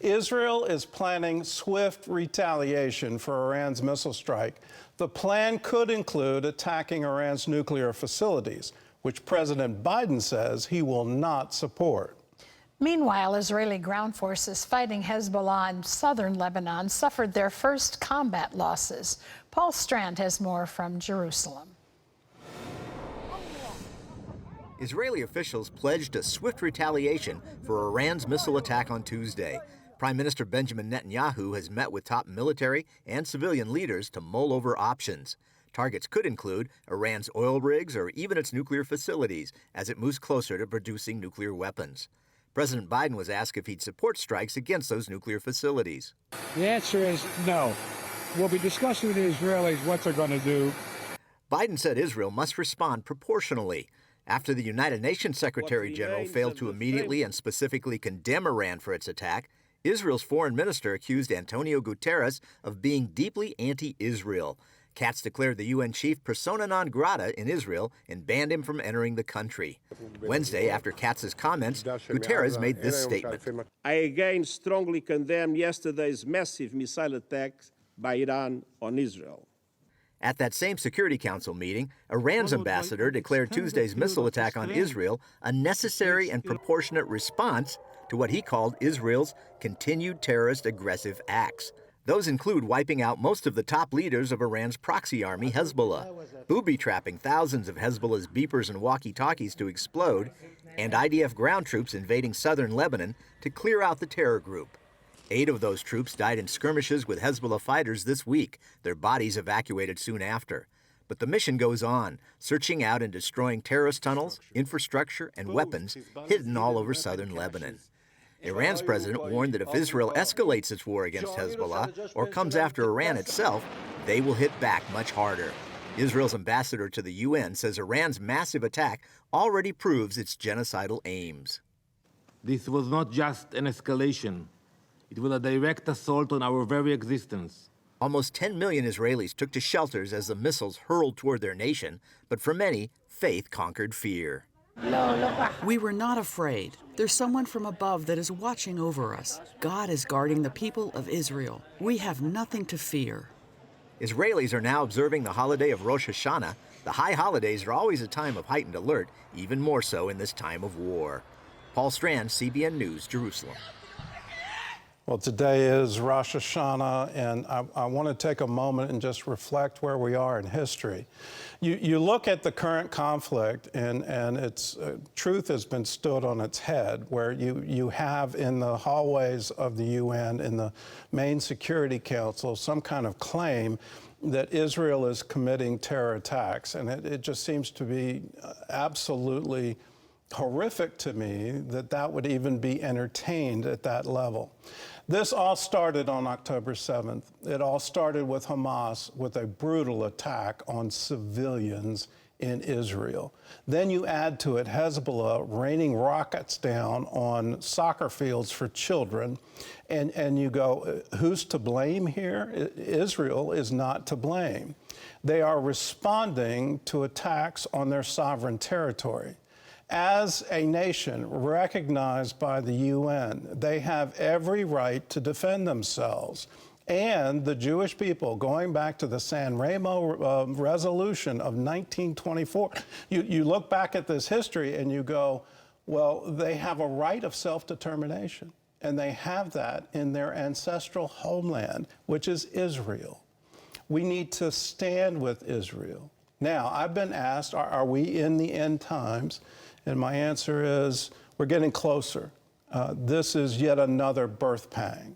Israel is planning swift retaliation for Iran's missile strike. The plan could include attacking Iran's nuclear facilities, which President Biden says he will not support. Meanwhile, Israeli ground forces fighting Hezbollah in southern Lebanon suffered their first combat losses. Paul Strand has more from Jerusalem. Israeli officials pledged a swift retaliation for Iran's missile attack on Tuesday. Prime Minister Benjamin Netanyahu has met with top military and civilian leaders to mull over options. Targets could include Iran's oil rigs or even its nuclear facilities as it moves closer to producing nuclear weapons. President Biden was asked if he'd support strikes against those nuclear facilities. The answer is no. We'll be discussing with the Israelis what they're going to do. Biden said Israel must respond proportionally. After the United Nations Secretary General failed to immediately and specifically condemn Iran for its attack, Israel's foreign minister accused Antonio Guterres of being deeply anti-Israel. Katz declared the UN chief persona non grata in Israel and banned him from entering the country. Wednesday, after Katz's comments, Guterres made this statement. I again strongly condemn yesterday's massive missile attacks by Iran on Israel. At that same Security Council meeting, Iran's ambassador declared Tuesday's missile attack on Israel a necessary and proportionate response to what he called Israel's continued terrorist aggressive acts. Those include wiping out most of the top leaders of Iran's proxy army, Hezbollah, booby-trapping thousands of Hezbollah's beepers and walkie-talkies to explode, and IDF ground troops invading southern Lebanon to clear out the terror group. 8 of those troops died in skirmishes with Hezbollah fighters this week, their bodies evacuated soon after. But the mission goes on, searching out and destroying terrorist tunnels, infrastructure, and weapons hidden all over southern Lebanon. Iran's president warned that if Israel escalates its war against Hezbollah or comes after Iran itself, they will hit back much harder. Israel's ambassador to the UN says Iran's massive attack already proves its genocidal aims. This was not just an escalation. It was a direct assault on our very existence. Almost 10 million Israelis took to shelters as the missiles hurled toward their nation, but for many, faith conquered fear. We were not afraid. There's someone from above that is watching over us. God is guarding the people of Israel. We have nothing to fear. Israelis are now observing the holiday of Rosh Hashanah. The high holidays are always a time of heightened alert, even more so in this time of war. Paul Strand, CBN News, Jerusalem. Well, today is Rosh Hashanah, and I want to take a moment and just reflect where we are in history. You look at the current conflict, and its truth has been stood on its head, where you have in the hallways of the UN, in the main Security Council, some kind of claim that Israel is committing terror attacks. And it just seems to be absolutely horrific to me that that would even be entertained at that level. This all started on October 7th. It all started with Hamas with a brutal attack on civilians in Israel. Then you add to it Hezbollah raining rockets down on soccer fields for children, and you go, who's to blame here? Israel is not to blame. They are responding to attacks on their sovereign territory. As a nation recognized by the UN, they have every right to defend themselves. And the Jewish people, going back to the San Remo resolution of 1924, you look back at this history and you go, well, they have a right of self-determination. And they have that in their ancestral homeland, which is Israel. We need to stand with Israel. Now, I've been asked, are we in the end times? And my answer is, we're getting closer. This is yet another birth pang.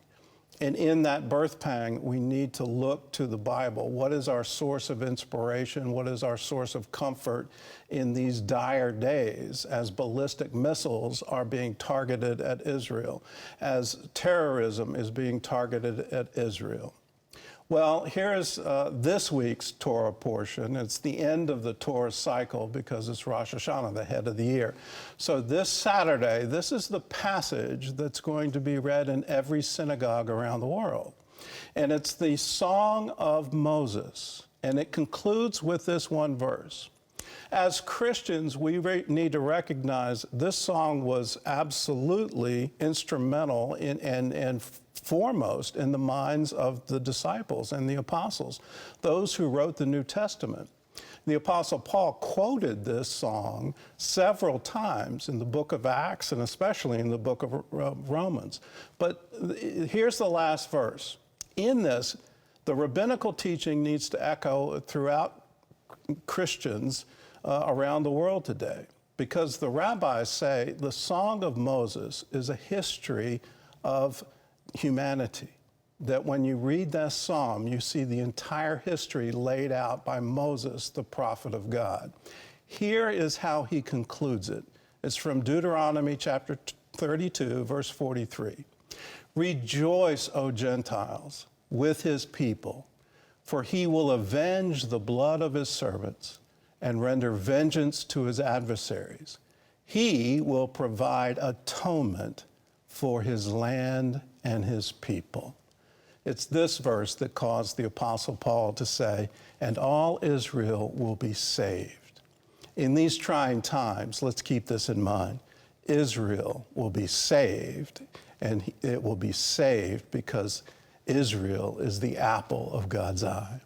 And in that birth pang, we need to look to the Bible. What is our source of inspiration? What is our source of comfort in these dire days as ballistic missiles are being targeted at Israel, as terrorism is being targeted at Israel? Well, here's this week's Torah portion. It's the end of the Torah cycle because it's Rosh Hashanah, the head of the year. So this Saturday, this is the passage that's going to be read in every synagogue around the world. And it's the Song of Moses. And it concludes with this one verse. As Christians, we need to recognize this song was absolutely instrumental and foremost in the minds of the disciples and the apostles, those who wrote the New Testament. The Apostle Paul quoted this song several times in the book of Acts and especially in the book of Romans. But here's the last verse. In this, the rabbinical teaching needs to echo throughout Christians around the world today, because the rabbis say the Song of Moses is a history of humanity, that when you read that psalm, you see the entire history laid out by Moses, the prophet of God. Here is how he concludes it. It's from Deuteronomy chapter 32, verse 43. Rejoice, O Gentiles, with his people, for he will avenge the blood of his servants and render vengeance to his adversaries. He will provide atonement for his land and his people. It's this verse that caused the Apostle Paul to say, and all Israel will be saved. In these trying times, let's keep this in mind. Israel will be saved, and it will be saved because Israel is the apple of God's eye.